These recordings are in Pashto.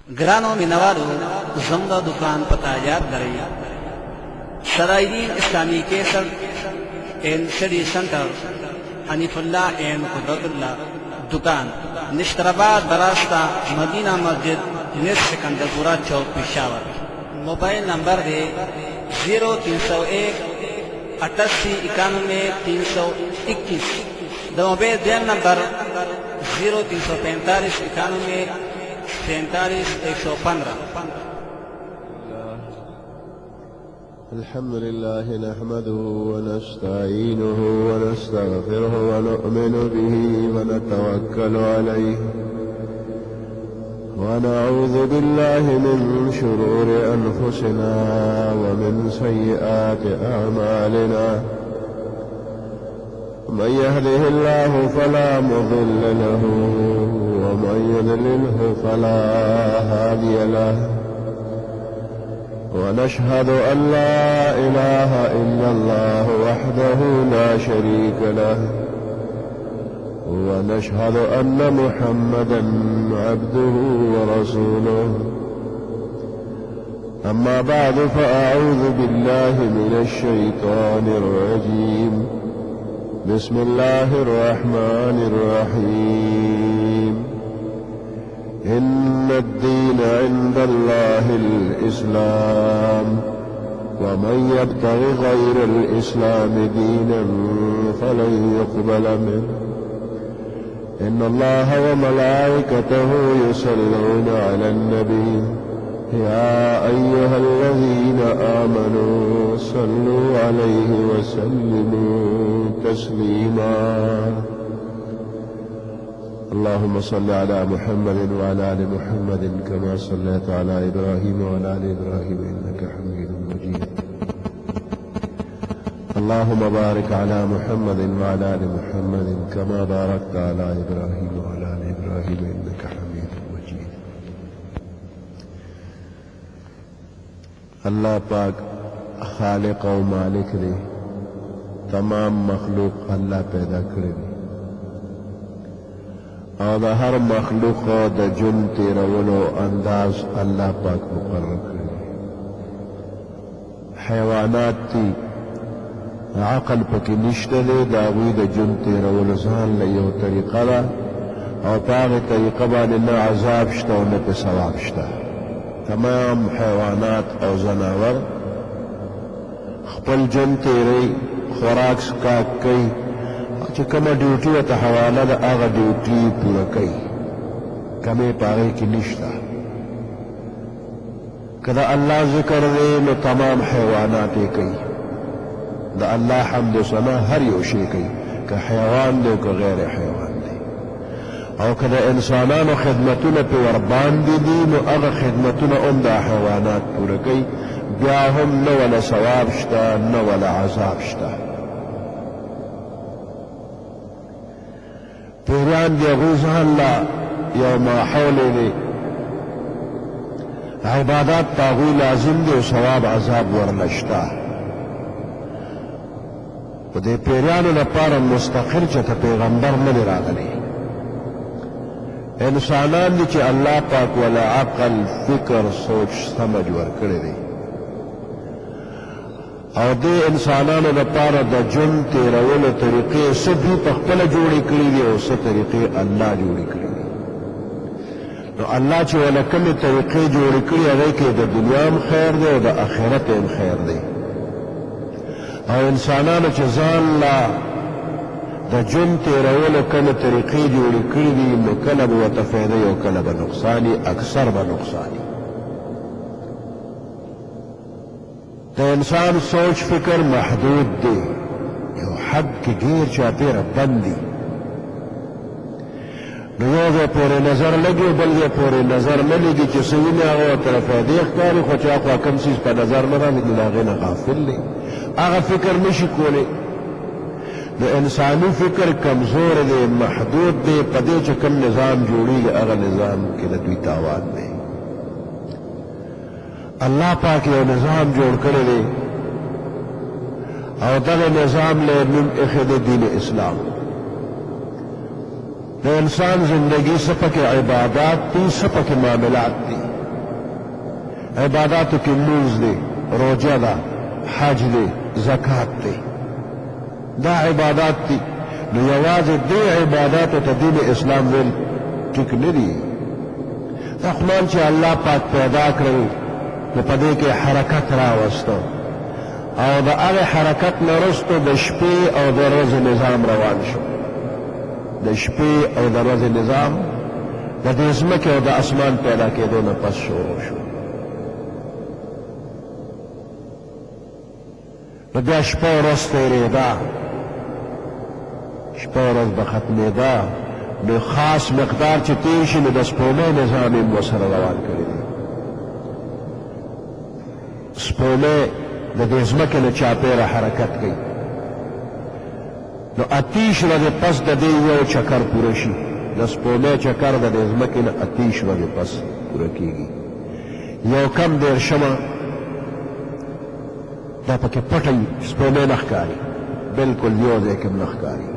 ग्रानो मिनवालो जमदा दुकान पता याद दरे सराइदीन इस्लामी केसर एंड स्टडी सेंटर हनीफुल्ला एंड कुदरतुल्ला दुकान निश्तराबाद बरास्ता मदीना मस्जिद निस सिकंदरपुरा चौक पेशावर। मोबाइल नंबर है 0301 88 91 321। Mobile then number 0345 91 47 115। الحمد لله نحمده ونستعينه ونستغفره ونؤمن به ونتوكل عليه ونعوذ بالله من شرور أنفسنا ومن سيئات أعمالنا من يهده الله فلا مضل له ومن يضلله فلا هادي له ونشهد أن لا إله إلا الله وحده لا شريك له ونشهد أن محمدا عبده ورسوله أما بعد فأعوذ بالله من الشيطان الرجيم بسم الله الرحمن الرحيم إن الدين عند الله الإسلام ومن يبتغ غير الإسلام دينا فلن يقبل منه إن الله وملائكته يصلون على النبي يا أيها الذين آمنوا صلوا عليه وسلموا تسليما اللهم صل على محمد وعلى آل محمد كما صليت على إبراهيم وعلى آل إبراهيم إنك حميد مجيد اللهم بارك على محمد وعلى آل محمد كما باركت على إبراهيم وعلى آل إبراهيم إنك حميد مجيد الله پاک خالق و مالک دے تمام مخلوق الله پیدا کړی او د هر مخلوق د جون تیرولو انداز الله پاک مقرر کړی حیوانات تی عقل پکې نشته دی د هغوی د جون تیرولو ځان له یو طریقه ده او په هغې طریقه باندې نه عذاب شته او نه پې ثواب شته تمام حیوانات او ځناور خپل جون تیری خوراک سکاک کوي چې کومه ډیوټي ورته حواله ده هغه ډیوټي پوره کوي کمې په هغې کې نشته که د الله ذکر دی نو تمام حیوانات یې کوي د الله حمد و ثنا هر یو شی کوي که حیوان دی او که غیر حیوان دی او که د انسانانو خدمتونه پې ورباندې دي نو هغه خدمتونه هم دا حیوانات پوره کوي بیا هم نه وله ثواب شته نه وله عذاب شته پیریان دی هغوی ځان له یو ماحول دی عبادات په هغوی لازم دی او ثواب عذاب ورله شته خو دې پیریانو لپاره مستقل چېرته پیغمبر نه دی راغلی انسانان دي چې الله پاک وله عقل فکر سوچ سمج ورکړی دی او دې انسانانو لپاره د ژوند تېرولو طریقې څه دوی په خپله جوړې کړي دي او څه طریقې الله جوړې کړي دي نو الله چې وله کومې طریقې جوړې کړي هغې کې د دنیا هم خیر دی او د آخرت هم خیر دی او انسانانو چې ځان له د ژوند تېرولو کومې طریقې جوړې کړي دي نو کله به ورته فایده او کله به نقصان اکثر به نقصان د انسان سوچ فکر محدود دی یو حد کې ډېر چاپېره بند دي نو یو ځای پورې نظر لګي بل ځای پورې نظر نه لګي چې څه ویني هغه ورته فایدې ښکاري خو چې هغه کوم څیز په نظر نه رالګي له هغې نه غافل دی هغه فکر نشي کولی د انساني فکر کمزور دی محدود دی په دې چې کوم نظام جوړېږي هغه نظام کې د دوی تاوان دی الله پاک یو نظام جوړ کړی دی او دغه نظام له نوم ایښی دی دین اسلام د انسان زندگی څه پکې عبادات دي څه پکې معاملات دي عباداتو کې لمونځ دی، روژه ده، حج دی، زکات دی، دا عبادات دي. نو یوازې دې عباداتو ته دین اسلام ویل ټیک نه دي. دا خدای چې الله پاک پیدا کړل نو په دې کې حرکت راوسته او د هغه حرکت نه وروسته د شپې او د ورځې نظام روان شو. د شپې او د ورځې نظام د دې ځمکې او د اسمان پیدا کېدو نه پس شروع شو. نو بیا شپه ورځ تېرېده، شپه ورځ به ختمېده، نو خاص مقدار چې تېر شي نو د سپوږمۍ نظام یې ورسره روان کړی دی. سپوږمۍ د دې ځمکې نه چاپېره حرکت کوي. نو 28 ورځې پس د دې یو چکر پوره شي. د سپوږمۍ چکر د دې ځمکې نه 28 ورځې پس پوره کېږي. یو کم دېرشمه دا پکې پټه وي، سپوږمۍ نه ښکاري، بلکل یو ځای کې نه ښکاري.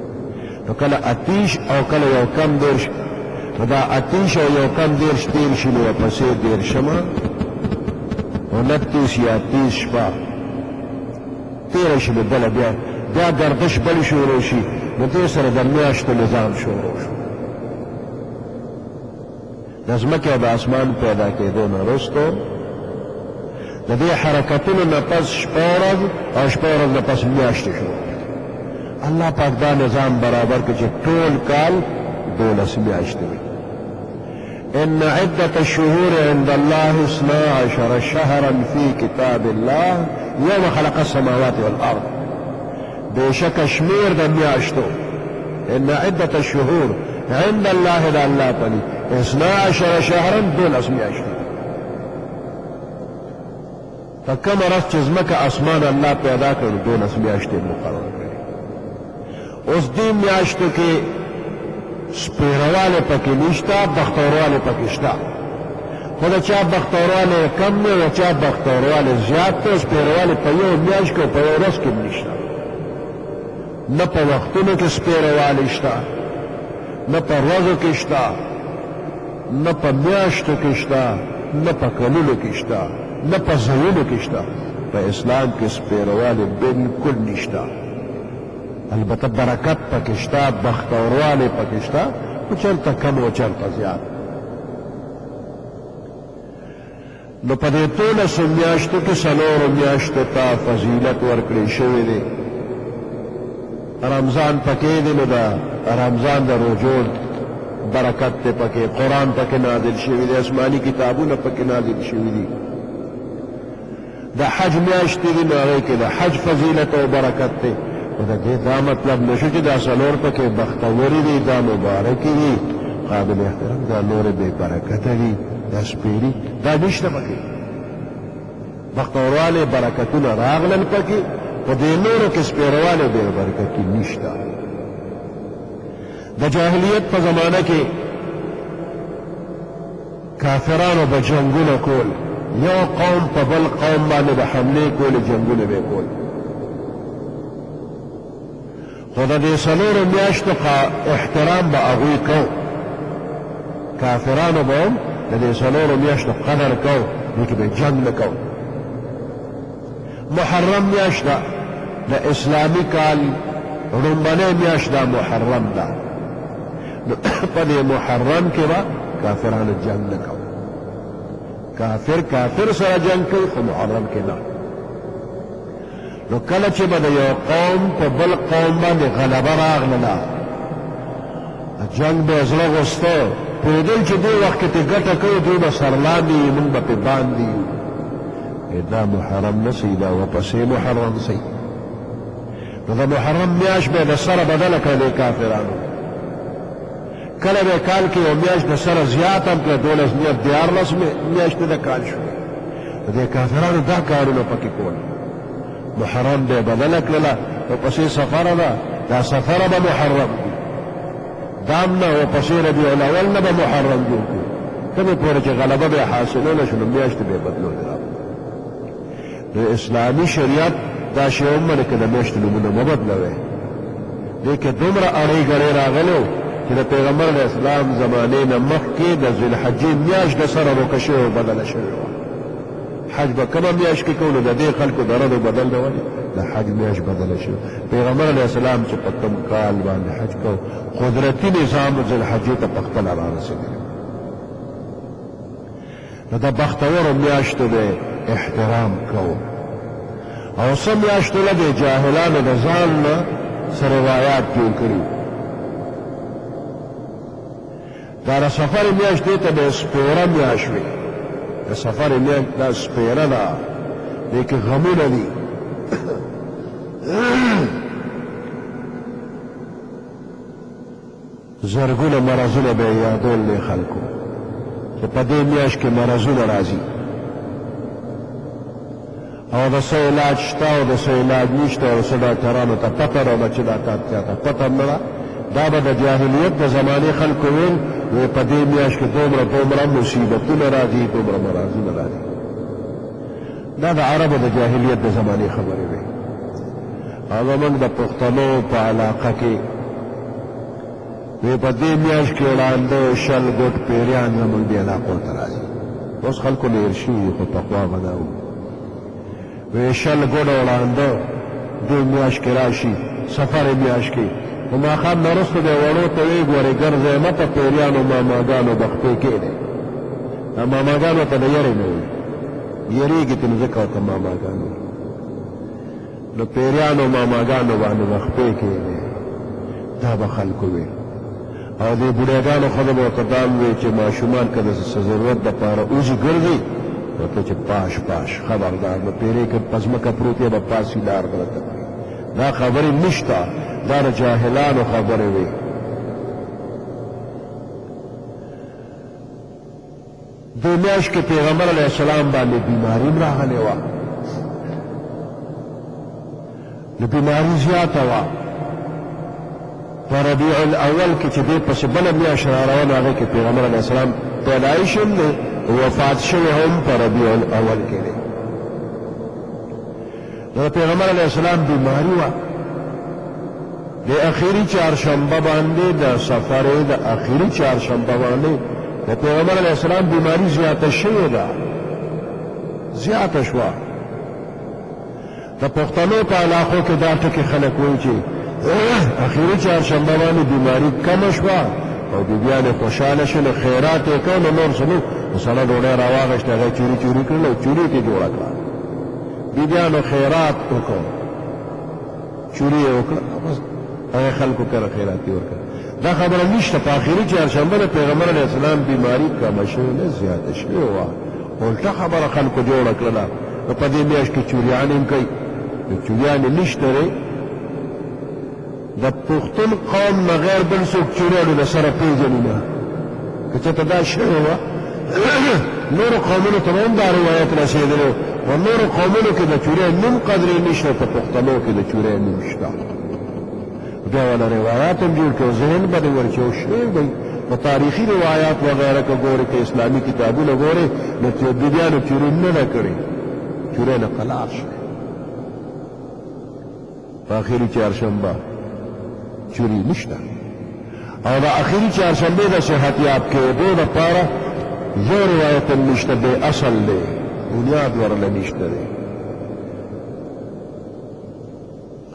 نو کله 28 او کله یو کم دېرش، نو دا 28 او یو کم دېرش تېر شي نو ورپسې دېرشمه 29 یا 30 شپه تېره شي نو بله بیا گردش بل شروع شي. نو دې سره د میاشتو نظام شروع شو. د ځمکې او د اسمان پیدا کېدو نه وروسته د دې حرکتونو نه پس شپه ورځ او شپه ورځ نه پس میاشتې شروع. الله پاک دا نظام برابر کړي چې ټول کال 12 میاشتې وي. ان عدة الشهور عند الله 12 شهرا في كتاب الله يوم خلق السماوات والارض. بشك شمير د میاشتو ان عدة الشهور عند الله دا الله پني 12 شهرا 12 میاشتې. فکم رس چې ځمکه اسمان الله پیدا کړ 12 میاشتې مقرر کړي. اوس دې میاشتو کې سپیرواله پکې نشته، بختورواله پکې شته. خو دا چا بختورواله کم نه او چا بختورواله زیات ته، سپیرواله په یو میاشت کې په یو ورځ کې نشته. نه په وختونو کې سپیرواله شته، نه په ورځو کې شته، نه په میاشتو کې شته، نه په کلونو کې شته، نه په ځایونو کې شته. په اسلام کې سپیرواله بالکل نشته. البته برکت پکې شته، بختورواله پکې شته، خو چېرته کم او چېرته زیات. نو په دې 12 میاشتو کې 4 میاشتو ته فضیلت ورکړی شوی دی. رمضان پکې دی، نو دا رمضان د روژو برکت دی پکې. قرآن پکې نازل شوی دی، آسماني کتابونه پکې نازل شوي دي. د حج میاشت دی، نو هغې کې د حج فضیلت او برکت دی. خو د دې دا مطلب نشو چې دا 4 پکې بختوري دي، دا مبارکې دي، قابل احترام، دا نورې بې برکته دي، دا سپېري، دا نشته پکې. بختورواله برکتونه راغلل پکې، خو دې نورو کې سپېرواله بې برکتي نشته. د جاهلیت په زمانه کې کافرانو به جنګونه کول، یو قوم په بل قوم باندې د حملې کولې، جنګونه به کول. خو د دې 4 میاشتو احترام به هغوی کو، کافرانو به هم د دې 4 میاشتو قدر کو، دوی کې به جنګ نه کو. محرم میاشت ده، د اسلامي کال لومړنۍ میاشت ده، محرم ده. نو په دې محرم کې به کافرانو جنګ نه کو. کافر سره جنګ کوي، خو محرم کې نه. نو کله چې به د یو قوم په بل قوم باندې غلبه راغله، جنګ به یې زړه غوسته، پوهېدل چې دې وخت کې ته ګټه کوي، دوی به سرلاندې یي، موږ به پې باندې یو. دا محرم نه صحیح، دا ورپسې محرم صحیح. نو د محرم میاشت به یې د سره بدله کړه کافرانو. کله به کال کې یو میاشت د سره زیات هم کړه، 12 میاشتې د کال شوې. د دې کافرانو دا کارونه پکې کول. محرم به بدله کړله، ورپسې سفره ده، دا سفره به محرم وي. دام نه ورپسې ربیع الاول نه به محرم جوړ کړو، کومې پورې چې غلبه به حاصله نه شو، نو میاشتې به یې بدلولې. د اسلامي شریعت دا شی ومنه که د میاشتو نومونه مه بدلوئ. دې کې دومره اړې ګړې راغلو چې د پیغمبر د اسلام زمانې نه مخکې د ذوالحجې میاشت د سره روکه شوې او بدله شوې وه. حج به کومه میاشت کې کوو نو د دې خلکو د ردو بدل نه ولې د حج میاشت بدله شو پیغمبر علیه السلام چې په کوم کال باندې حج کو قدرتي نظام ذوالحجې ته په خپله رارسېدلی نو د بختورو میاشتو به احترام کوو او څه میاشتو له د جاهلانو د ځان نه څه روایات جوړ کړي دا د سفر میاشت دې ته د سپوره میاشت وي د سفر میاشت دا سپیره ده دې کې غمونه دي زرګونه مرضونه به یې یادول دی خلکو چې په دې میاشت کې مرضونه راځي او د څه علاج شته او د څه علاج نشته او څه ډاکټرانو ته پته نه ده چې دا کار چاته پته نه ده دا به د جاهلیت د زمانې خلکو ویل وی په دې میاشت کې دومره مصیبتونه راځي دومره مرضونه راځي دا د عربو د جاهلیت د زمانې خبرې وي او زموږ د پښتنو په علاقه کې وی په دې میاشت کې وړاندې شل ګوټ پیریان زموږ دې علاقو ته راځي اوس خلکو نه هېر شوي خو پخوا به دا وو وی شل ګوډه وړاندې دې میاشت کې راشي سفر میاشت کې نو ماښام نه وروسته دی وړو ته وی ګورې ګرځئ مه په پیریانو ماماګانو بختې کېدی ماماګانو ته د یرې نه وي یریږي ته نو ځکه ورته ماماګانو نو پیریانو ماماګانو باندې بختې کېدی دا به خلکو وي او دې بوډاګانو ښځه به ورته دا وی چې ماشومان که د څه ضرورت دپاره اوزي ګرځي ورته چې پاش خبردار نو پیرې که په ځمکه پروت یې به پاسي لار غلطه کړي دا خبرې نشته دا د جاهلانو خبرې وي دې میاشت کې پیغمبر علیه السلام باندې بیماري هم راغلې وه نو بیماري زیاته وه په ربیع الاول کې چې دې پسې بله میاشت راروانه هغې کې پیغمبر علیه السلام پیدایش هم دی وفات شوی هم په ربیع الاول کې دی د پیغمبر علیه السلام بیماري وه د اخري چهارشنبه باندې د سفر د اخري چهارشنبه باندې د پیغمبر علیه السلام بیماري زیاته شوې ده زیاته شوه د پښتنو په علاقو کې دا ټکي خلک وایي چې اخري چهارشنبه باندې بیماري کمه شوه او بیبیانې خوشحاله شول خیرات یې کړ نو نور څه نو سړی ډوډۍ راواغېسته هغه چوري کړل او چوري یې جوړه کړه بیبیانو خیرات وکړ چوري یې وکړه بس هغه خلکو کره خیرات یې ورکړه دا خبره نشته په اخري چهارشنبه د پیغمبر علیه السلام بیماري کمه شوې نه زیاته شوې وه الټه خبره خلکو جوړه کړله نو په دې میاشت کې چوریانې هم کوي د چوریانې نشته دی د پښتون قوم نه غیر بل څوک چوریانو د سره پېژني نه که چېرته دا شوې وه نورو قومونو ته هم دا روایت رسېدلی و نورو قومونو کې د چورۍ نوم قدرې نشته په پښتنو کې د چورۍ نوم شته بیا والا روایات هم جوړ کړي ذهن به دې ورچې او شوی دی په تاریخي روایات وغیره که ګورې که اسلامي کتابونه ګورې نو بیبیانو چورۍ نه ده کړې چورۍ نه قلار شوی په اخري چهارشنبه چوري نشته او د اخري چهارشنبې د صحتیاب کېدو دپاره یو روایت هم نشته بې اصل دی بنیاد ورله نشته دی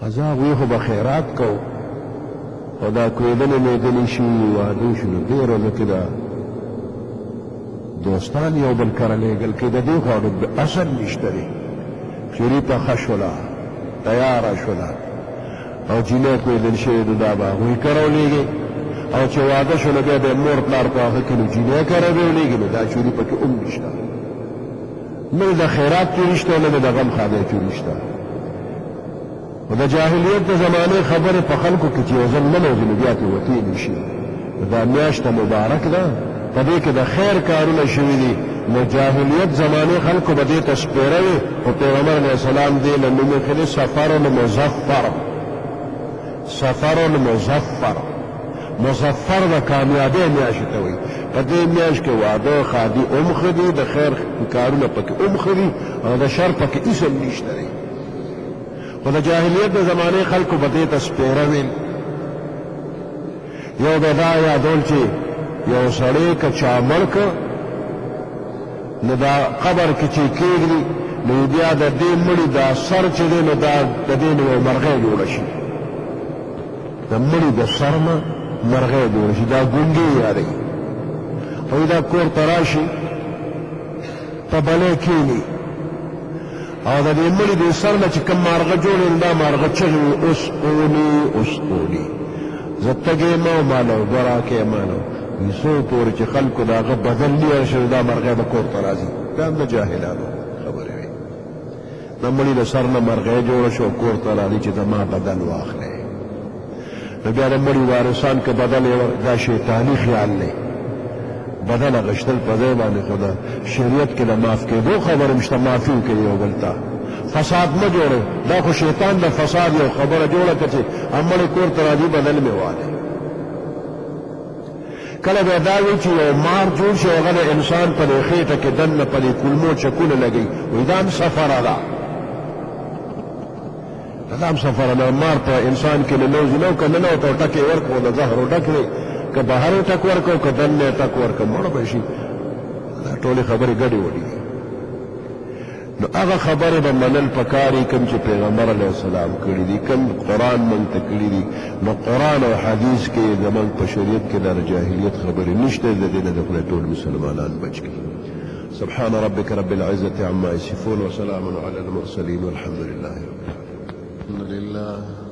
قضا وی خو به خیرات کوو خو دا کوېدنې میدنې شوي واده شو نو دې ورځو کې دا دوستان یو بل کره لېږل کې د دې خوا اصل نشته دی چوري پخه شوله تیاره شوله او جینۍ کوېدل شوې نو دا به هغوی کره ولېږي او چې واده شو نو بیا د مور پلار په هغه کې نو جینۍ کره به ولېږي نو دا چوري پکې هم نشته نه د خیرات چوري شته نه د غم خادی چوري شته خو د جاهلیت د زمانې خبرې په خلکو کې چې یو ځل نه نوځي نو بیا ترې وتې نه شي دا میاشته مبارک ده په دې کې د خیر کارونه شوي دي نو جاهلیت زمانې خلکو به دې ته سپېره وي خو پیغمبر علیه السلام دې له نوم ایښلی سفر مظفر سفر مظفر مظفر د کامیابۍ میاشت ته وایي په دې میاشت کې واده خادي هم ښه دي د خیر کارونه پکې هم ښه دي او د شر پکې هېڅ هم نشته دی خو د جاهلیت د زمانې خلکو به دې ته سپېره ویل یو به دا یادول چې یو سړی که چا مړ که نو دا قبر کې چې کېږدي نو بیا د دې مړي دا سر چې دی نو دا د دې نه یو مرغۍ جوړه شي د مړي د سر نه مرغۍ جوړه شي دا ګونګې یادوي او دا کور ته راشي په بلې کښېني او د دې مړي د سر نه چې کوم مارغه جوړ دا مارغه چغې اوس اوني اوس اوني زه تږی یم او ماله اوبه راکې ماله وي څو پورې چې خلکو د هغه بدل لیر شي دا مرغۍ به کور ته راځي دا هم د جاهلانو خبرې وي د مړي د سر نه مرغۍ جوړه شو کور ته راځي چې زما بدل واخلئ نو بیا د مړي وارثان که بدل یې دا شیطاني خیال دی بدل اغشتل په ځای باندې خو د شریعت کې د معاف کېدو خبره مشته معافي وکړي یو بل ته فساد مه جوړئ دا خو شیطان د فساد یو خبره جوړه کړه چې مړی کور ته راځي بدل مې والی کله به دا وي چې یو مار جوړ شي هغه د انسان په دې خېټه کې دننه په دې کولمو چکونه لګوي وایي دا هم سفره ده دا هم سفره ده مار په انسان کې ننوځي نو که ننوته او ټکې ورکړو د زهرو ډک دی که بهر یې ټک ورکړو که دننه یې ټک ورکړو مړه به شي دا ټولې خبرې ګډې وډې دي نو هغه خبرې به منل پکار دي کوم چې پیغمبر علیه السلام کړي دي کوم قرآن موږ ته کړي دي نو قرآن او حدیث کې زموږ په شریعت کې د جاهلیت خبرې نشته د دې نه د خدای ټول مسلمانان بچ کړي سبحان ربك رب العزة عما يصفون وسلام على المرسلين والحمد لله رب العالمين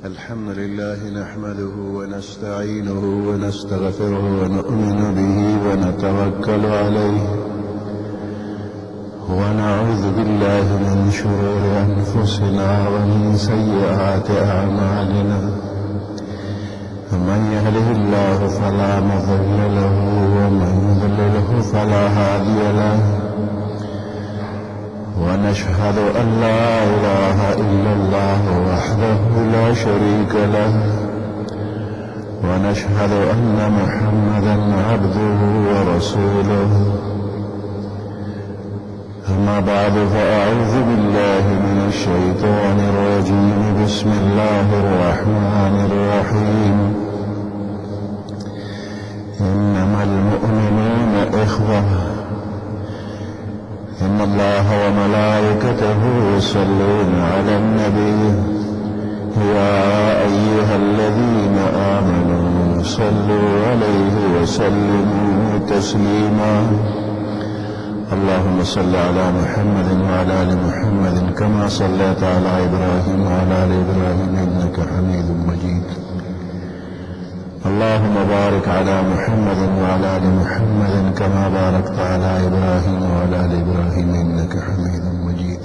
الحمد لله نحمده ونستعينه ونستغفره ونؤمن به ونتوكل عليه ونعوذ بالله من شرور أنفسنا ومن سيئات أعمالنا من يهده الله فلا مضل له ومن يضلله فلا هادي له ونشهد أن لا إله إلا الله وحده لا شريك له ونشهد أن محمدا عبده ورسوله أما بعد فأعوذ بالله من الشيطان الرجيم بسم الله الرحمن الرحيم إنما المؤمنون إخوة إن الله وملائكته يصلون على النبي يا أيها الذين آمنوا صلوا عليه وسلموا تسليما اللهم صل على محمد وعلى آل محمد كما صليت على إبراهيم وعلى آل إبراهيم إنك حميد مجيد اللهم بارك على محمد وعلى آل محمد كما باركت على إبراهيم وعلى آل إبراهيم إنك حميد مجيد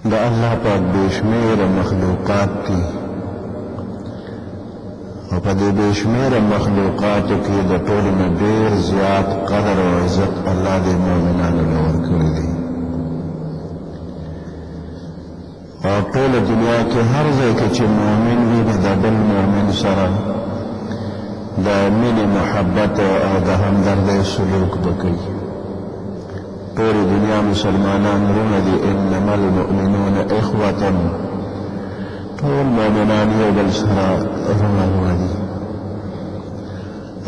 دا الله پاک بشمیر مخلوقات کی او په دې بشمیر مخلوقاتو کې د ټولو نه ډېر زیات قدر او عزت الله دې مؤمنانو له ورکړی دی او ټول دنیا کې هر ځای کې چې مؤمن وي د بل مؤمن سره د مینې محبت او د همدردۍ سلوک به کوي ټول دنیا مسلمانان رونه دي انما المؤمنون اخوة ټول مؤمنان یو بل سره رونه دي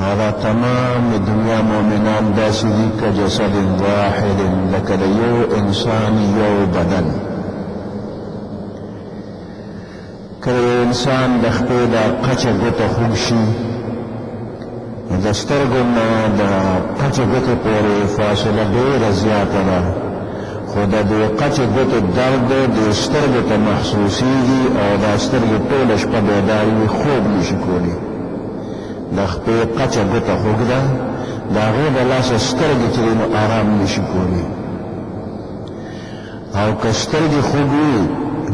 او دا تمام دنیا مؤمنان داسې دي کجسد واحد لکه د یو انسان یو بدن کله یو انسان د خپې دا قچه ګوته خوږ شي د سترګو نه د قچه ګوتې پورې فاصله ډېره زیاته ده خو د دې قچه ګوتې درد د سترګو ته محسوسېږي او دا سترګې ټوله شپه بیداري وي خوب نشي کولی د خپې قچه ګوته خوږ ده د هغې د لاسه سترګې چې دی نو آرام نشي کولی او که سترګې خوږ وي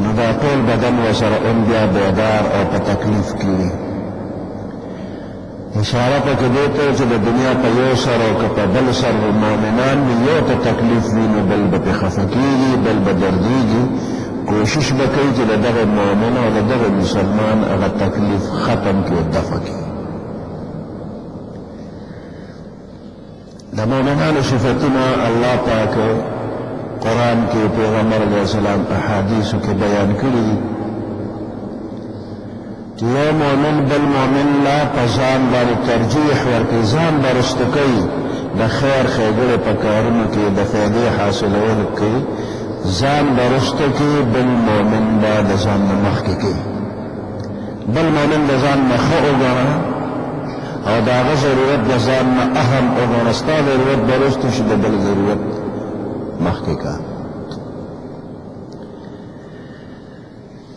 نو دا ټول بدن ورسره هم بیا بیدار او په تکلیف کې وي اشاره پکې دی ته چې د دنیا په یو سر او که په بل سر مؤمنان وي یو ته تکلیف وي نو بل به پرې خفه کېږي بل به دردېږي کوشش به کوي چې د دغه مؤمن او د دغه مسلمان هغه تکلیف ختم کړي او دفع کړي د مؤمنانو صفتونه الله پاک قرآن کې پیغمبر علیه السلام احادیثو کې بیان کړي چې یو مؤمن بل مؤمن لا په ځان باندې ترجیح ورکړي، ځان به رسته کوي د خیر ښېګړې په کارونو کې د فایدې حاصلولو کې ځان به رسته کوي، بل مؤمن به د ځان نه مخکې کوي. بل مؤمن د ځان نه ښه وګڼه او د هغه ضرورت د ځان نه اهم وګڼه، ستا ضرورت به رسته شي د بل ضرورت مخکې کا.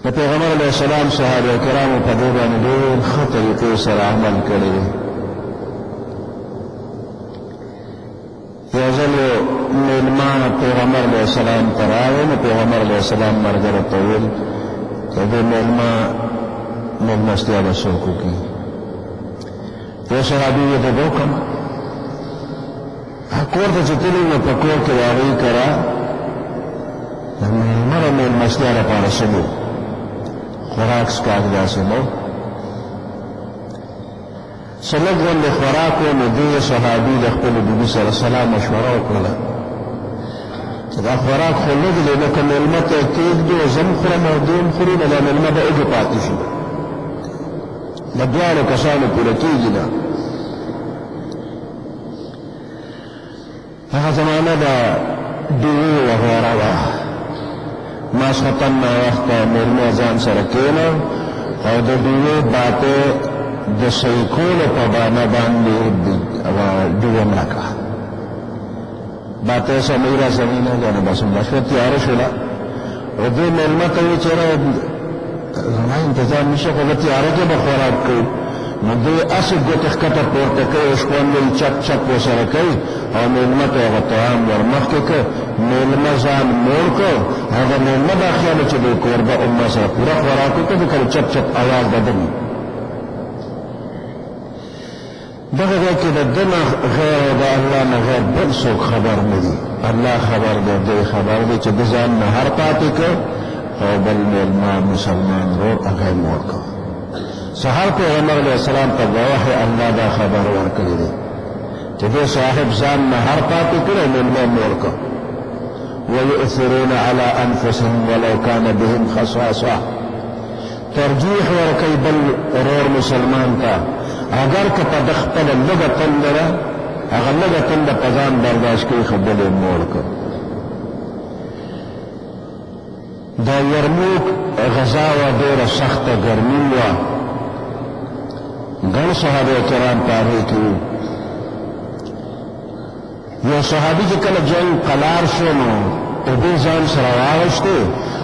د پیغمبر علیه السلام صحابه کرامو په دې باندې ډېر ښه طریقې سره عمل کړی دی. یو ځل یو مېلمانه پیغمبر علیه السلام ته راغی، نو پیغمبر علیه السلام ملګرو ته ویل چې دې مېلمستیا به څوک وکړي؟ یو صحابي یې دده وکړم، کور ته چې تللي نو په کور کې د هغوی کره د مېلمه د مېلمستیا لپاره څه و خوراک څښاک داسې نه و. څه لږ غوندې خوراک و، نو دې صحابي د خپلې بیبي سره سلا مشوره وکړله چې دا خوراک خو لږ دی، نو که مېلمه ته یې کېږدو زه هم خورم او دوی هم خوري، نو دا مېلمه به وږې پاتې شي، د دواړو کسانو پوره کېږي نه. هغه زمانه د ډوې وغیره وه. ماسخوتن ناوخته مېلمه ځان سره کېنه او د ډوې باتې د صحیح کولو په بانه باندې ډوې مړه کړه. باتې سمۍ را سمۍ نه ګڼه، بس همدا شوه، تیاره شوله. او دې مېلمه ته ویې چې یاره زما انتظام نشته، خو زه تیاره کې به خوراک کوي. نو دوی اسې ګوتې ښکته پورته کوي، شخوندې چپ چپ ورسره کوي او مېلمه ته هغه طعام ور مخکې کړ. مېلمه ځان موړ کړ، هغه مېلمه دا خیال چې د کوربه امه سره پوره خوراک وکړي، کله چپ چپ اواز به دم. دغه ځای کې د ده نه غیر او د الله نه غیر بل څوک خبر نه دي. الله خبر دی، دی خبر دی چې د ځان نه هر پاتې کړ او بل مېلمه مسلمان ورور هغه یې موړ کړ. سهار پیغمبر علیه السلام ته د وحی الله دا خبر ورکړی دی چې دې صاحب ځان نه هر پاتې کړی، مېلمه موړ کړ. ويؤثرون على انفسهم ولو كان بهم خصاصه، ترجیح ورکوي بل ورور مسلمان ته اگر که په ده خپله لږه تنده ده، هغه لږه تنده په ځان برداشت کوي، خو بل یې موړ کړ. دا یرموک غزا وه، ډېره سخته ګرمي وه، ګڼ صحابه کرام په هغې کې وو. یو صحابي چې کله جنګ قلار شو، نو اوبه ځان سره واغېستې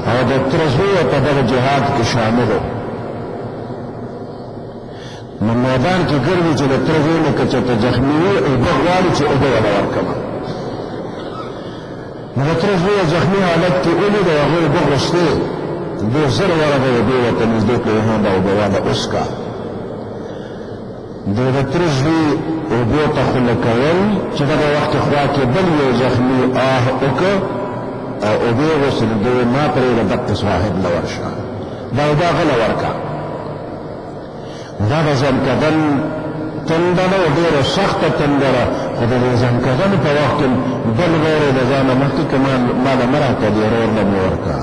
او د تره زوی په دغه جهاد کې شامل و. نو میدان کې ګرځي چې د تره زوی نه که چېرته زخمي وي، اوبه غواړي چې اوبه وله ورکړمه. نو د تره زوی زخمي حالت کې ولید او هغې اوبه غوښتې، ډېر زر ورغی، اوبې ورته نږدې کړې، ها دا اوبه واله اوس کا. د تره زوی اوبو ته خوله کول چې دغه وخت کې خوا کې بل یو زخمي آه وکړه او اوبې غوښتې، د ما پرېږده دقې صاحب له ورشه، دا اوبه غله ورکړه. دا د ځنکدن تنده ده، ډېره سخته تنده ده، خو د دې ځنکدن په وخت کې بل غیر یې د ځانه مخکې که ماله مه راکړه، دې ورور له مې ورکړه.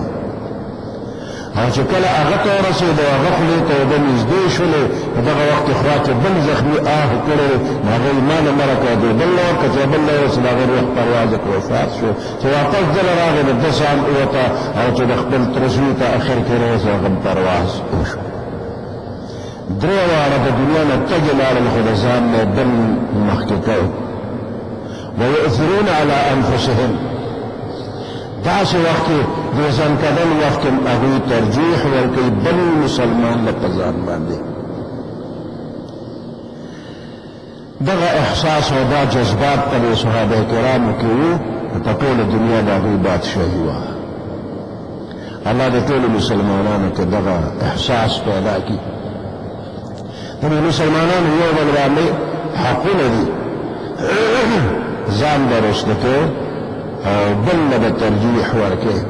او چې کله هغه ته ورسېد او هغه خولې ته اوبه نږدې شولې، په دغه وخت کې خوا کې بل زخمي آه کړی، نو هغه یې ماله مه راکړه، دې بل له ورکړه. چې بل له ورسېد هغه روح پرواز وکړ، وفات شو. چې واپس دله راغی، د ده سان ووته او چې د خپل تره زوی ته اخر کې رسېد، هغه پرواز وشو. درې واړه د دنیا نه تګې لاړل، خو د ځان نه بل مخکې کوي. ويؤثرون على انفسهم، داسې وخت کې د ځنکدن وخت کې هغوی ترجیح ورکوي بل مسلمان له په ځان باندې. دغه احساس او دا جذبات په دې صحابه کرامو کې وو، په ټوله دنیا د هغوی بادشاهي وه. الله د ټولو مسلمانانو کې دغه احساس پیدا کړي. د مسلمانانو یو بل باندې حقونه دي، ځان به رسته کوي او بل له به ترجیح ورکوي.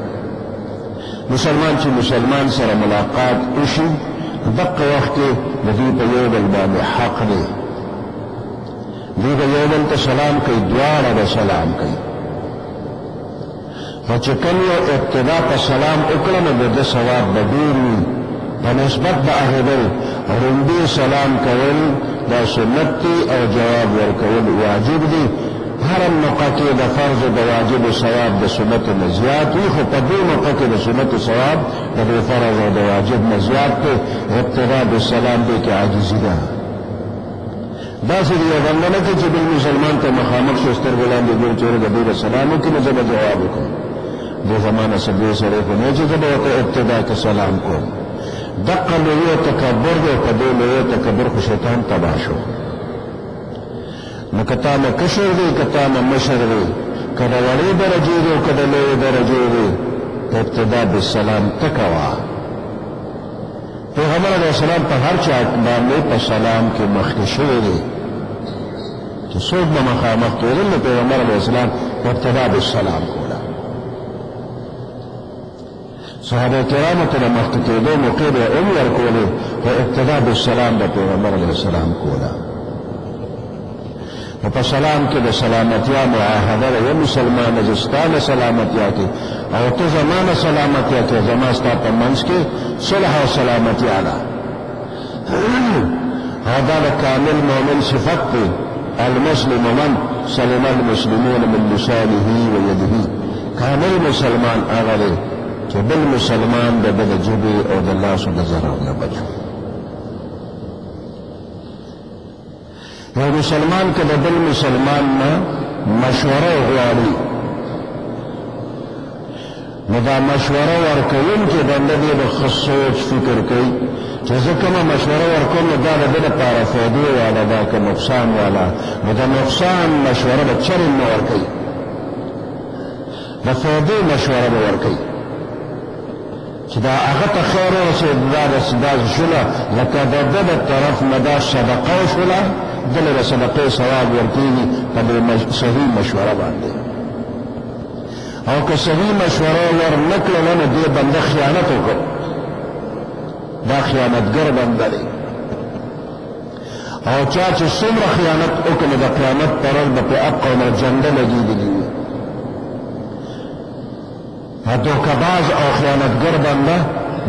مسلمان چې مسلمان سره ملاقات وشي، دقه وخت کې د دوی په یو بل باندې حق دی. دوی به یو بل ته سلام کوي، دواړه به سلام کوي. خو چې کوم یو ابتدا په سلام وکړه، نو د ده ثواب به ډېر وي په نسبت د هغې بل روندې سلام کول دا سنت دی او جواب ورکول واجب دی. هر موقع کې د فرض د واجب ثواب د سنت نه زیات وي، خو په دې موقع کې د سنت ثواب د فرض او د واجب نه زیات دی. ابتدا بالسلام دی کې عاجزي ده. داسې یو بنده نه کوي چې بل مسلمان ته مخامخ شو سترګې لاندې ګوري چې د دې سلام وکړي نو زه به جواب وکړم. دې زمانه سبې سره خو نه چې زه به ورته ابتدا کې سلام کوم. دقه لوی تکبر دی، په دې لوی تکبر خو شیطان تباه شو. نو که تا نه کشر دی که تا نه مشر دی، که د وړې درجې دی او که د لویې درجې دی، ابتدا بالسلام ته کوه. پیغمبر علیه السلام په هر چا باندې په سلام کې مخکې شوی دی چې څوک به مخامخ کېدل نو پیغمبر علیه السلام ابتدا بالسلام کوله. صحابه کرامو ته د مخکې کېدو موقع به هم ورکولې، خو ابتدا بالسلام د پیغمبر علیه السلام کوله. نو په سلام کې د سلامتیا معاهده ده، یو مسلمان چې ستا نه سلامتیا کې او ته زما نه سلامتیا کې، زما ستا په منځ کې صلح او سلامتیا ده. او دا د کامل مؤمن صفت دی. المسلم من سلم المسلمون من لسانه ويده. کامل مسلمان هغه دی چې بل مسلمان د ده د ژبې او د لاسو د ضرر نه بچ. یو مسلمان که د بل مسلمان نه مشوره غواړي نو دا مشوره ورکوونکي بنده دې به ښه سوچ فکر کوي چې زه کومه مشوره ورکوم نو دا د ده لپاره فایدې والا ده که نقصان والا. نو د نقصان مشوره به چرې نه ورکوي، د فایدې مشوره به ورکوي چې دا هغه ته خیر ورسېد، دا شوله لکه د ده د طرف نه دا صدقه وشوله، دله د صدقې ثواب ورکېږي په دې صحیح مشوره باندې. او که صحیح مشوره ورنه کړله نو دې بنده خیانت وکړ، دا خیانتګر بنده دی. او چا چې څومره خیانت وکړي نو د قیامت پر ورځ به پې اق او جنډه لګېدلي وي. دوکهباز او خیانتګر بنده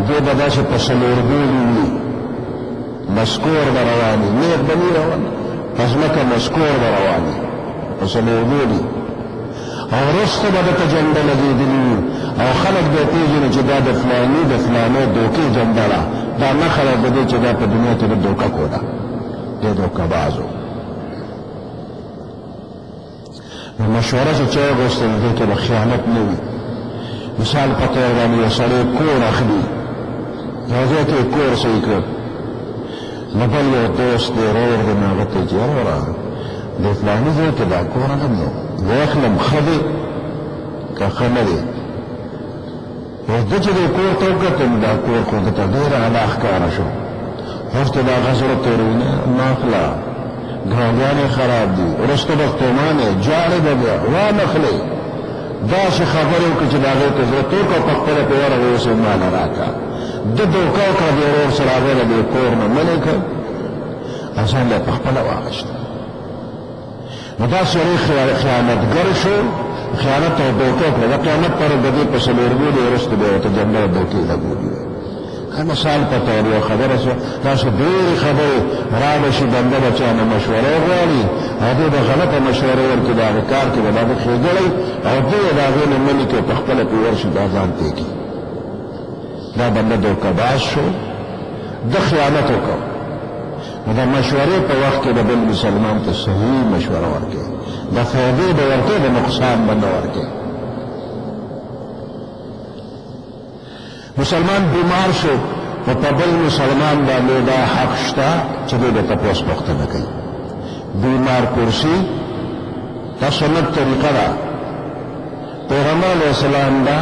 دې به داسې په څلورګولي وي، مسکور به رواني، نیغ به نه روان، په ځمکه مسکور به رواني په څلورګولي. او وروسته به درته جنډه لګېدلي وي او خلک به یې پېژني چې دا د فلاني د فلانۍ دوکې جنډه ده، دا نښه ده د دې چې دا په دنیا کې د دوکه کوله، دې دوکهباز و. نو مشوره چې چا وغوښتل دې کې به خیانت نه وي. مثال په طور باندې یو سړی کور اخلي، یو ځای کې کور صحیح کړ، نو بل یو دوست دی ورور دی نو هغه ته چې وروره د فلاني ځای کې دا کور اخلم نو واخلم ښه دی که ښه نه دی. اوس ده چې دی کور ته وکتل دا کور خو ده ته ډېره اعلی ښکاره شو، اوس ته د هغه زړه ته وروینه مه اخله، ګاونډیان خراب دي، وروسته به ستومان یې جاړې به بیا وانخلې. داسې خبرې وکړي چې د هغې ته زړه تور کړه، په خپله پې ورغې اوس یې ماله راکړه. ده دوکه وکړه د ورور سره، هغې له دې کور نه منې کړ، ځان له یې په خپله واخیسته. نو دا سړی خیانتګر شو، خیانت او دوکه وکړه. د قیامت پر ورځ د دې په څلورګولي وروسته به ورته جنډه او دوکې لګولي وي. مثال په طور یو خبره شوه، تاسو ډېرې خبرې راده شي بنده به چا نه مشوره غواړي او دې به غلطه مشوره ورکړي، د هغې کار کې به دا ده ښېګړی او دې د هغې نه منې کړي، په خپله پې ورشي دا ځان تېږي. دا بنده دوکهباز شو، ده خیانت وکړ. نو د مشورې په وخت کې د بل مسلمان ته صحیح مشوره ورکړي، د فایدې به ورکړي، د نقصان به نه ورکړي. مسلمان بیمار شو نو په بل مسلمان باندې دا حق شته چې دی د تپوس پوښتنه کوي. بیمار کرسي دا سنت طریقه ده. پیغمبر علیه السلام دا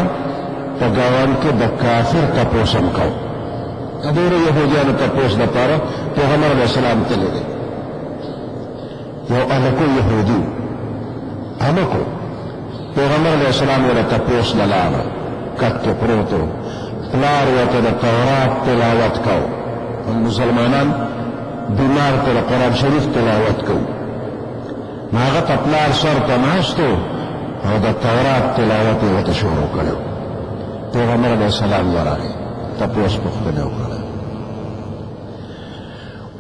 په ګاونډ کې د کافر تپوس هم کوو. د ډېرو یهودیانو تپوس دپاره پیغمبر علیه السلام تللی دی. یو هلکو یهودي هلکو پیغمبر علیه السلام یې له تپوس نه لاړه، کټ کې پروت و، پلار ورته د تورات تلاوت کو، مسلمانان بیمار ته د قرآن شریف تلاوت کو. نو هغه ته پلار سر ته ناست و او د تورات تلاوت یې ورته شروع کړی. پیغمبر علیه السلام ورغی، تپوس پوښتنه وکړه.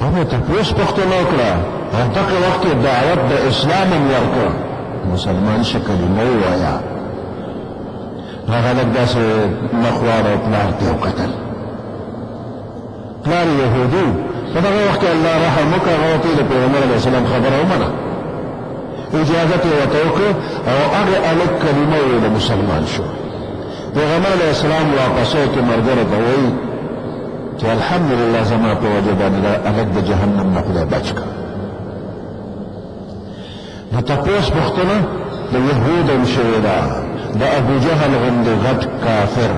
هغه تپوس پوښتنه وکړه او دغه وخت کې دعوت د اسلام هم ورکړه مسلمان شه کلمه ووایه هغه لږ داسې مخ واړه پلار ته وکتل پلار یهودي په دغه وخت کې الله رحم وکړه هغه ته د پیغمبر علیه السلام خبره ومنه اجازت یې ورته وکړه او هغه هلک کلمه وویله مسلمان شو پیغمبر علیه السلام واپسو کې ملګرو ته وایي چې الحمدلله زما په وجه باندې دا هلک د جهنم نه خدای بچ کړ نو تپوس پوښتنه د یهود هم شوې ده د ابوجهل غوندې غټ کافر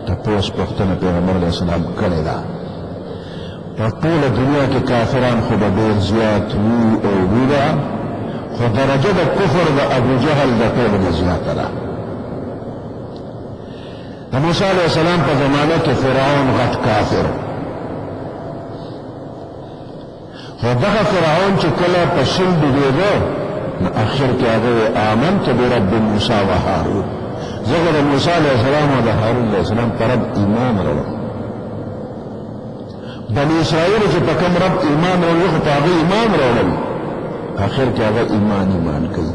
تپوس پوښتنه پیغمبر علیه السلام کړې ده په ټوله دنیا کې کافران خو به ډېر زیات وي او وي ده خو درجه د کفر د ابوجهل د ټولو نه زیاته ده د موسی علیه السلام په زمانه کې فرعون غټ کافر خو دغه فرعون چې کله په سل ډوبېده نو اخر کې هغه آمنت برب موسی و هارون زه د موسی علیه السلام او د هارون علیه السلام په رب ایمان راوړم بني اسرائیل چې په کوم رب ایمان راوړي خو په هغه ایمان راوړل اخر کې هغه ایمان کوي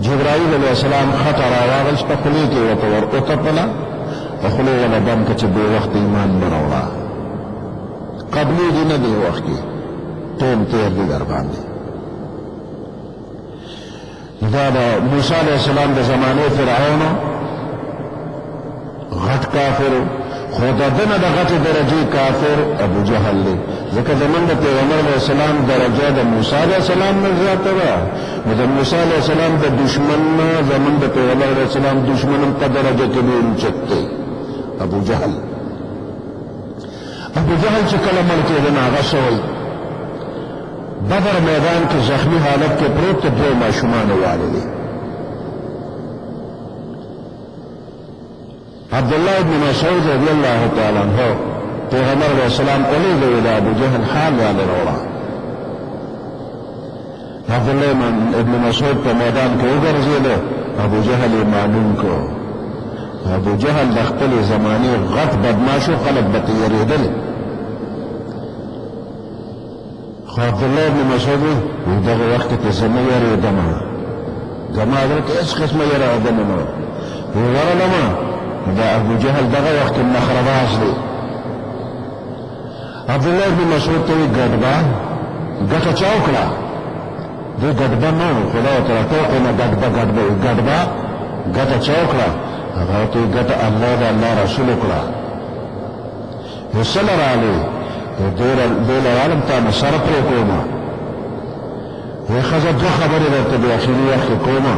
جبرائیل علیه السلام خطا راواغېست په خولې کې ورته ور وتپله په خولې یې بند کړه چې بې وخت ایمان مه راوړه قبلېږي نه دې وخت کې ټول تېر دي در باندې دا د موسی علیه السلام د زمانې فرعون غټ کافر خو د ده نه د غټې درجې کافر ابوجهل دی ځکه زموږ د پیغمبر علیه السلام درجه د موسی علیه السلام نه زیاته ده نو د موسی علیه السلام د دشمن نه زموږ د پیغمبر علیه السلام دشمن هم په درجه کې ډېر اوچت دی ابوجهل چې کله مړ کېده نو هغه شوی بدر میدان کې زخمی حالت کې پروت ته دوه ماشومان والدي عبدالله بن مسعود رضی الله تعالی عنہ پیغمبر علیہ السلام ولیږي د ابوجهل حال باندې راوړه عبدالله ابن مسعود په میدان کې وګرځېده ابوجهل یې معلوم کړ ابوجهل د خپلې زمانې غټ بدماشو خلک به تېرېدل خو عبدالله ابن مسعود وی دغه وخت کې زه نه یېرېدم زما زړه کې هېڅ قسمه یېره عدم نه وه وی ورلمه دا ابوجهل دغه وخت کې نخرهباز دی عبدالله ابن مسعود ته وی ګډبه ګټه چا وکړه دی ګډبه نه و خدا ورته راټوکې نه ګډبه ګټه چا وکړه هغه ورته وی ګټه الله د الله رسول وکړه وی څه له رالې دې له عالم تا مې سره پرې کومه وی ښځه دوه خبرې درته د اخري وخت کې کومه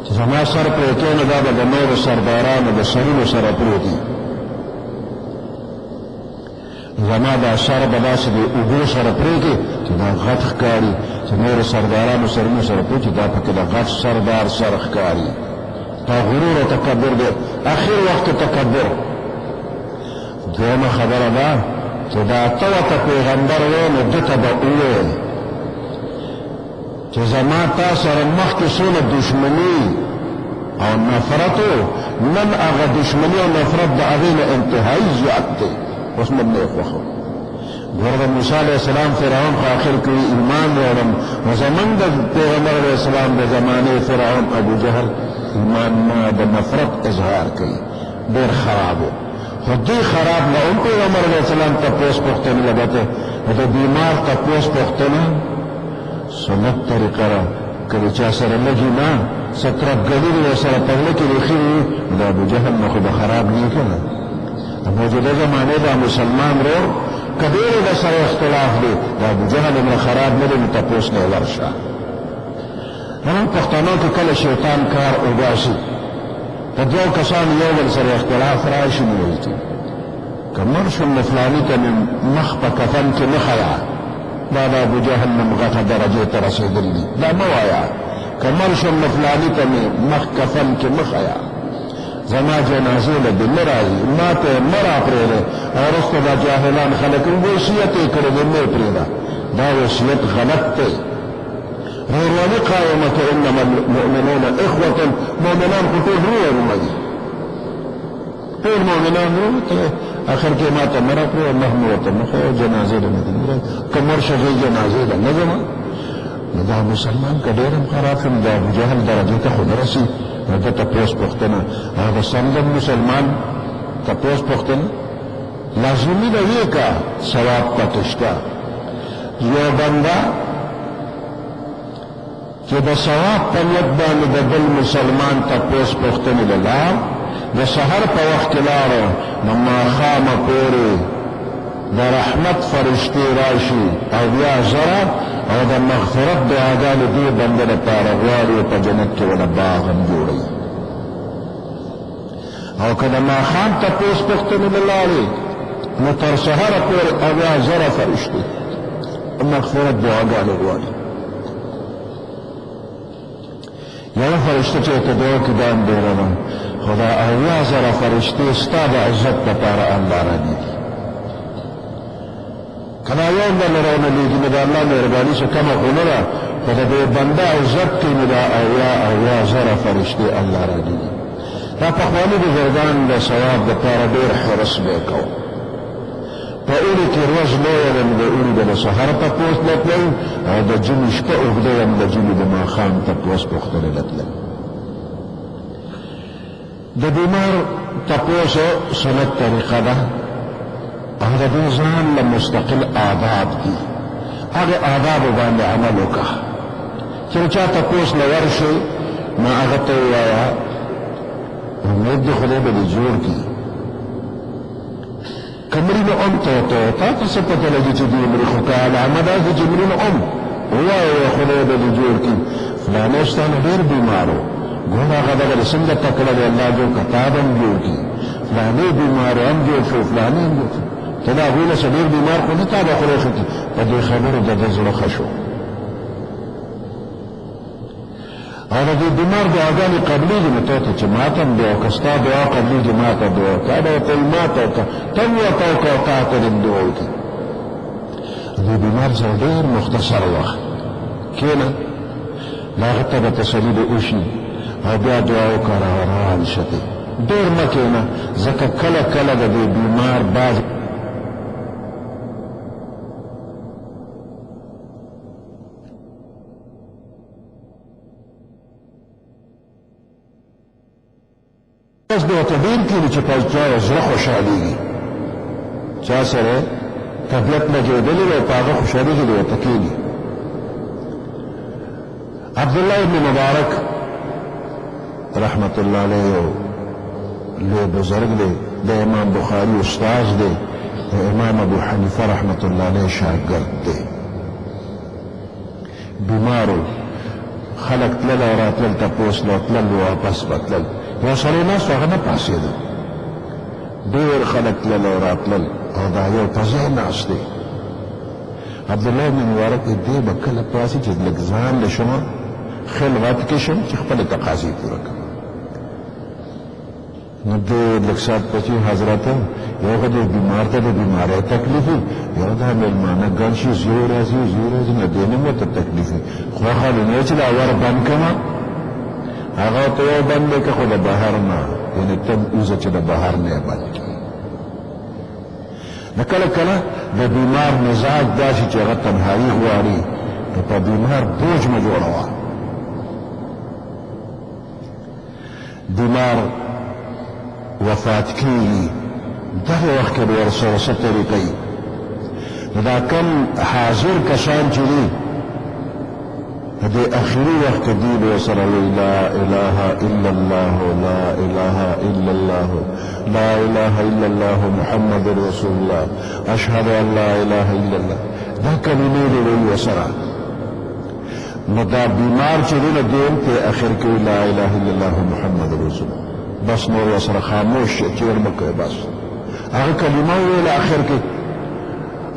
چې زما سر پرې کې نو دا به د نورو سردارانو د سرونو سره پرېږدي زما دا سر به داسې د اوبو سره پرېږدي چې دا غټ ښکاري چې نورو سردارانو سرونو سره پرېږدي دا پکې د غټ سردار سر ښکاري دا غرور او تکبر دی اخر وخت تکبر دویمه خبره ده چې دا ته ورته پیغمبر وی نو ده ته به وویل چې زما تا سره مخکې څونه دشمني او نفرت نن هغه دشمني او نفرت د هغې نه انتهایي زیات دی اوس مې نه یې خوښه ګوره د موسی علیه السلام فرعون خو آخر کې ایمان راوړم نو زموږ د پیغمبر علیه السلام د زمانې فرعون ابوجهل ایمان نه د نفرت اظهار کوي ډېر خراب و خو دې خراب نه هم پیغمبر علیه السلام تپوس پوښتنې لګته د بیمار تپوس پوښتنه سنت طریقه را کله چا سره لګي نه سترب ګډېږي ورسره په غله کې ریښې وي د ابوجهل نه خو به خراب نه که نه د موجوده زمانې دا مسلمان ورور که ډېرې د سره اختلاف دی د ابوجهل عمره خراب نه دی نو تپوس نه یې ورشه زموږ پښتنو کې کله شیطان کار وباسي د دوو کسانو یو بل سره اختلاف راشي نو وایي که مړ شم نو فلاني ته مې مخ په کفن کې نه ښیه دا د ابوجهل نه غټه درجې ته رسېدلي دي دا مه وایه که مړ شم نو فلاني ته مې مخ کفن کې مه ښیه زما جنازې له دې نه راځي ما ته یې مه راپرېږدې او وروسته دا جاهلان خلک وصیت یې کړی دی مه یې پرېږده دا وصیت غلط دی ورورولي قائمه که انما المؤمنون اخوة مؤمنان خو ټول ورورونه دي ټول مؤمنان ورور ته آخر کې ما ته مړه کړو الله مې ورته مخه جنازې له نه که مړ شوی جنازې له نه ځم نو دا مسلمان که ډېر هم خراب شم د ابوجهل درجې ته خو نه رسي نو ده تپوس پوښتنه هغه سمدم مسلمان تپوس پوښتنه لازمي ده ویې که ثواب پکې شته یو بنده چې د ثواب په نیت باندې د بل مسلمان تپوس پوښتنې له لاړ د سحر په وخت کې لاړو نو ماښامه پورې د رحمت فرشتې راشي او بیا زره او د مغفرت دعاګانې دې بنده لپاره غواړي په جنت کې ونه باغ هم جوړوي او که د ماښام تپوس پوښتنې له لاړې نو تر سحره پورې او بیا زره فرشتې مغفرت دعاګانې غواړي یوه فرشته چې ورته دعا کې دا اندېښنه ده خو دا اویا زره فرشتې ستا د عزت لپاره الله رالېږي که دا یو ډله رانه لېږي نو د الله مهرباني څه کمه خو نه ده خو د دې بنده عزت کې نو دا اویا زره فرشتې الله رالېږي دا پخواني بزرګان د ثواب دپاره ډېر حرص به یې کوو په اوړي کې ورځ لویه ده نو د اوړي به د سهار تپوس نه تلئ او د ژمي شپه اوږده وه نو د ژمي د ماښام تپوس پوښتنې نه تلئ د بیمار تپوس سنت طریقه ده او د دې ځان له مستقل آداب دي هغې آدابو باندې عمل وکړه چې چا تپوس له ورشي نو هغه ته ووایه امید دې خدای به دې جوړ کړي کمرینو ام ته تا ته څه پته لګي چې دې مري خو که علامه ده چې مرینو ام ووایه خدای به دې جوړ کړي فلانی ستا نه ډېر بیمار و ګوره هغه دغه څنګه تکړه دی الله جوړ کړه تا به هم جوړ کړي فلانی بیمار هم جوړ شو فلانی هم جوړ شو ته د هغوی نه څه ډېر بیمار خو نه تا به خدای ښه کړي په دې خبرو د ده زړه ښه شو او د دې بیمار دعاګانې قبلېږي نو تا ته چې ما ته هم دعا وکړه ستا دعا قبلېږي ما ته دعا وکړه دا ورته وایي ما ته وکړه ته هم ورته وکړه او تا ته دې دعا وکړي دې بیمار سره ډېر مختصر وخت کښېنه د هغه ته به تسلي دې وشي او بیا دعا وکړه روان شه دې ډېر مه کښېنه ځکه کله کله د دې بیمار بعض بس به ورته ډېر کښېني چې په چا زړه خوشحالېږي چا سره طبیعت لګېدلی دی او په هغه خوشحالېږي دی ورته کښېني عبدالله ابن مبارک رحمت الله علیه یو لوی بزرګ دی د امام بخاري استاذ دی د امام ابو حنیفه رحمت الله علیه شاګرد دی بیمارو خلک تلل او راتلل تپوس له تلل واپس به تلل یو سړی ناست هغه نه پاڅېده ډېر خلک تلل او راتلل او دا یو په ځای ناست دی عبدالله بن مبارک دې به کله پاسې چې لږ ځان له شمه خلوت کې شم چې خپلې تقاضې پوره کړم نو دې لږ ساعت پسې حضرت یو خو دې بیمار ته د بیمارۍ تکلیف وي یو دا مېلمانه ګڼ شي زوی راځي نو دې نه ورته تکلیف وي خو خالي نه چې دا ور بند کړمه هغه ته یو بند دی که خو د بهر نه یعنې ته اوزه چې د بهر نه یې بند کړي نو کله کله د بیمار مزاج داسې چې هغه تنهایي غواړي نو په بیمار بوج مه جوړوه بیمار وفات کېږي دغه وخت کې به ورسره څه طریقه نو دا کم حاضر کسان چې دي د اخري وخت کې دی به ورسره وایي لا اله الا الله لا اله الا الله لا اله الا الله محمد رسول الله اشهد ان لا اله الا الله دا کلمې دې وایي ورسره نو دا بیمار چې دی نو دې په اخر کې لا اله الا الله محمد رسول الله بس نور ورسره خاموش چیر مه کوئ بس هغه کلمه وویله اخر کې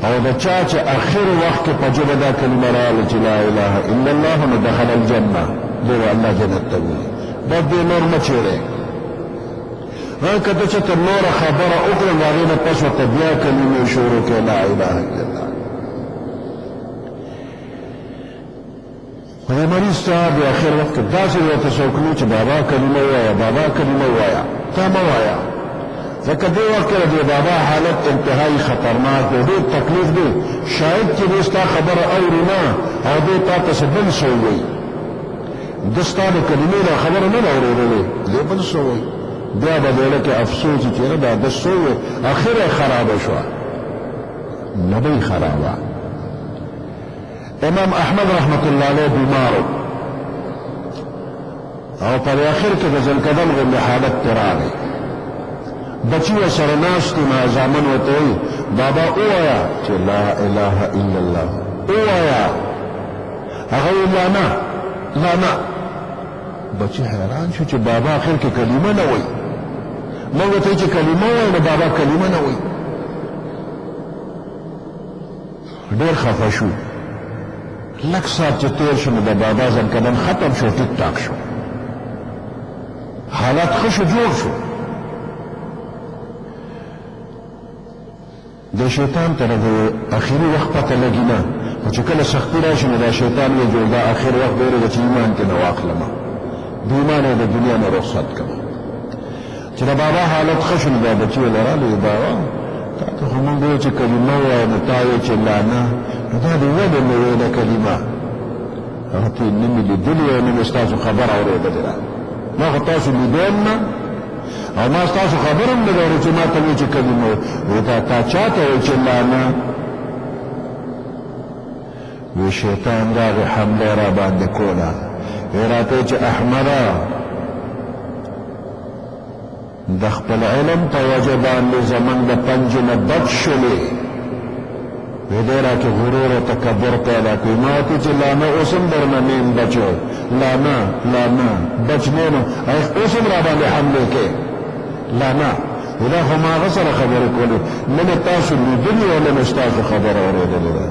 او د چا چې اخر وخت کې په ژبه دا کلمه راغله چې لا اله الا الله نو دخل الجنه دی به الله جنت ته بولي بس دې نور مه چیرئ که ته چېرته نوره خبره وکړم د هغې نه پس ورته بیا کلمې شروع کړې لا اله الا الله خو د مریض صاحب د اخر وخت کې داسې ورته څوک نه چې بابا کلمه ووایه بابا کلمه ووایه تا مه وایه ځکه دې وخت کې د بابا حالت انتهایی خطرناک دی، ډېر تکلیف دی. شاید چې دې ستا خبره اوري نه او دې تا ته څه بل څه ووایي، ده ستا د کلمې دا خبره نه ده اورېدلې، دې بل څه ووایي، بیا به زړه کې افسوس چې نه دا ده څه ووایي، اخر یې خرابه شوه. نه به یې خرابه. امام احمد رحمت الله علیه بیمارو او په اخر کې د ځنکدن غوندې حالت ته راغی. بچی ورسره ناست دي، زامن ورته وایي بابا ووایه چې لا اله الا الله ووایه. هغه وایي لا نه لا نه. بچی حیران شو چې بابا اخر کې کلمه نه وایي. موږ ورته چې کلمه وایي نو بابا کلمه نه وایي. ډېر خفه شو. لږ ساعت چې تېر شو نو د بابا ځنکدن ختم شو، ټیک ټاک شو، حالات ښه شو، جوړ شو. د شیطان ته د اخري وخت پته لګي نه، خو چې کله سختي راشي نو دا شیطان وایي جوړ دا اخر وخت ډېر دی چې ایمان کې نه واخلمه، د ایمان یې د دنیا نه رخصت کړه. چې د بابا حالت ښه شو نو دا بچي ویل راغلی بابا تا ته خو مونږ وایو چې کلمه ووایه نو تا وایې چې لا نه، نو دا د ولې مې ویله کلمه؟ هغه ته یې نه مې لیدلې او نه مې ستاسو خبره اورېدلې ده، ما خو تاسو لیدم نه او ما ستاسو خبره هم نه ده اورې چې ما ته وایي چې کلمه وایي. تا چا ته وایي چې لا نه؟ وی شیطان راغی حمله را باندې کوله، وی راته چې احمده د خپل علم په وجه باندې زمونږ د پنج نه بچ شولې، وی دی راکې غرور او تکبر پیدا کوي. ما ورته چې لا نه اوس هم درنه نیم بچو، لا نه لا نه بچ نه نو اوس هم را باندې حملې کوې، لا نه. وی دا خو ما هغه سره خبرې کولې، نه مې تاسو لیدلي او نه مې ستاسو خبره اورېدلې ده.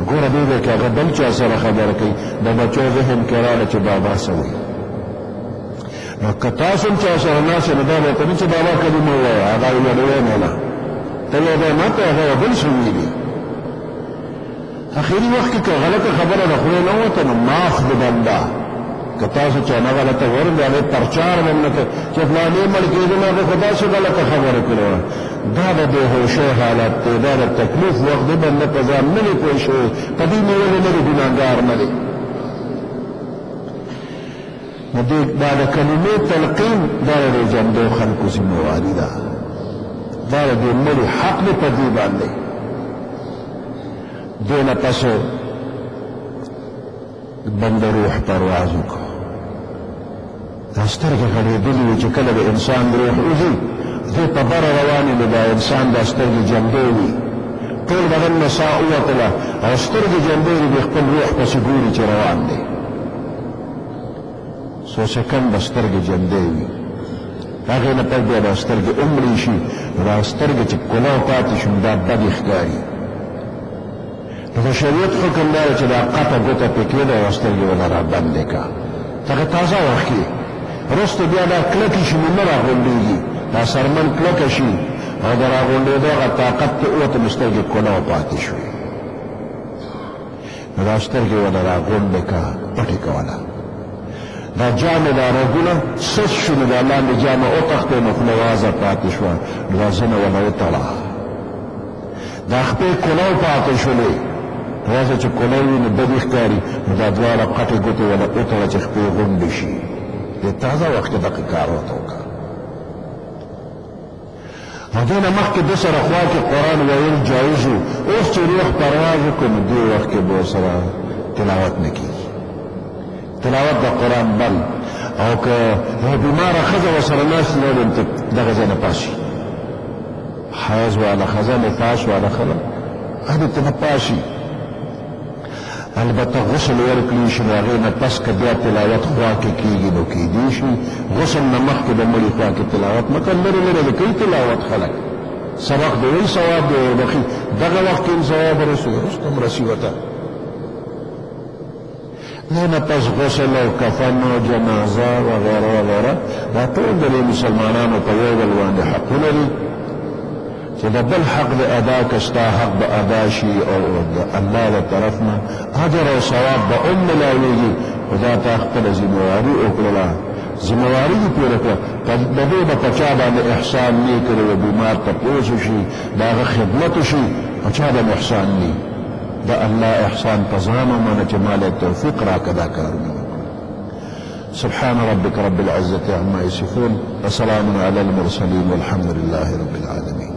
ګوره دې دی که هغه بل چا سره خبره کوي د بچو ذهن کې راغله چې بابا څه وایي. نو که تاسو هم چا سره ناست نو دا به ورته نه چې بابا کلمه ووایه، هغه یې ویلې نه نه ته یې دی ما ته هغه بل څه ویلي. اخري وخت کې که غلطه خبره د خولې نه وته نو معاف د بنده، که تاسو چا نه غلطه ورلې هغې پرچار به هم نه کوي چې فلانې مړ کېدل هغه خو داسې غلطه خبره کړې وه. دا د بېهوشۍ حالت دی، دا د تکلیف وخت دی، بنده په ځان نه دی پوه شوی، په دې مې ولې نه دی ګناهګار نه دی. نو دا د کلمې تلقین دا د جندو خلکو ذمهواري ده، دا د دې مړي حق دی په دې باندې. دې نه پس بنده روح پرواز وکړو، دا سترګې غړېدلې وي چې کله د انسان روح وځي دې په بره روانې نو دا انسان دا سترګې جمدې وي، ټول بدن نه ساه ووتله او سترګې جمدې وي، د خپل روح پسې ګوري چې روان دی. څو سکنده سترګې جمدې وي، هغې نه پس بیا دا سترګې عمرې شي، دا سترګې چې کلاو پاتې شي دا بدې ښکاري. نو د شریعت حکم دا چې دا قطه ګوته پې کېده او سترګې ونه را بندې کړه، دغه تازه وخت کې وروسته بیا دا کلکې شي نو نه راغونډېږي، دا سرمن کلکه شي او د راغونډېدو هغه طاقت کې ووته نو سترګې کلاو پاتې شوې. نو دا سترګې ونه راغونډې کړه، پټې کوله. دا جامې دا رګونه سس شو نو دا لاندې جامه وتښتې نو خوله وازه پاتې شوه، نو دا زنه ونه وتړه، دا خپې کلاو پاتې شولې. واسه چې کلاو وي نو بدې ښکاري، نو دا دواړه قټې ګوتې ونه وتړه چې خپې غونډې شي. د تازه وخت کې دغه کار ورته وکړه. او دې نه مخکې ده سره خوا کې قرآن ویل جایز و، اوس چې روح پرواز وکړو نو دې وخت کې به ورسره تلاوت نه کېږي، تلاوت د قرآن بل. او که یوه بیماره ښځه ورسره ناست نه وي نو دغه ځای نه پاس شي، حیض والا ښځه نفاس والا ښځه هغې ته نه پاس شي. البته غسل ورکړي شي نو هغې نه پس که بیا تلاوت خوا کې کېږي نو کېدی شي غسل نه مخکې د مړي خوا کې تلاوت مکه لرې لرې د کوي تلاوت خلک سبق د وایي ثواب دی وربخي، دغه وخت کې هم ثواب رسي، وروسته هم رسي ورته. دې نه پس غسل او کفن او جنازه وغیره وغیره دا ټول د مسلمانانو په یو بل باندې حقونه دي چې د بل حق د ادا که ستا حق به ادا شي او د الله له طرف نه اجر او ثواب به هم ملاویږي. خو دا تا خپله ذمهواري وکړله ذمہواری دی پورا کړه په دې به په چا باندې احسان نه کړي و بیمار تپوس شي د هغه خدمت شي په چا باندې احسان نه د الله احسان په ځان ومنه چې مال توفیق راکړه دا کارونه سبحان ربك رب العزة عما يصفون وسلام على المرسلين والحمد لله رب العالمين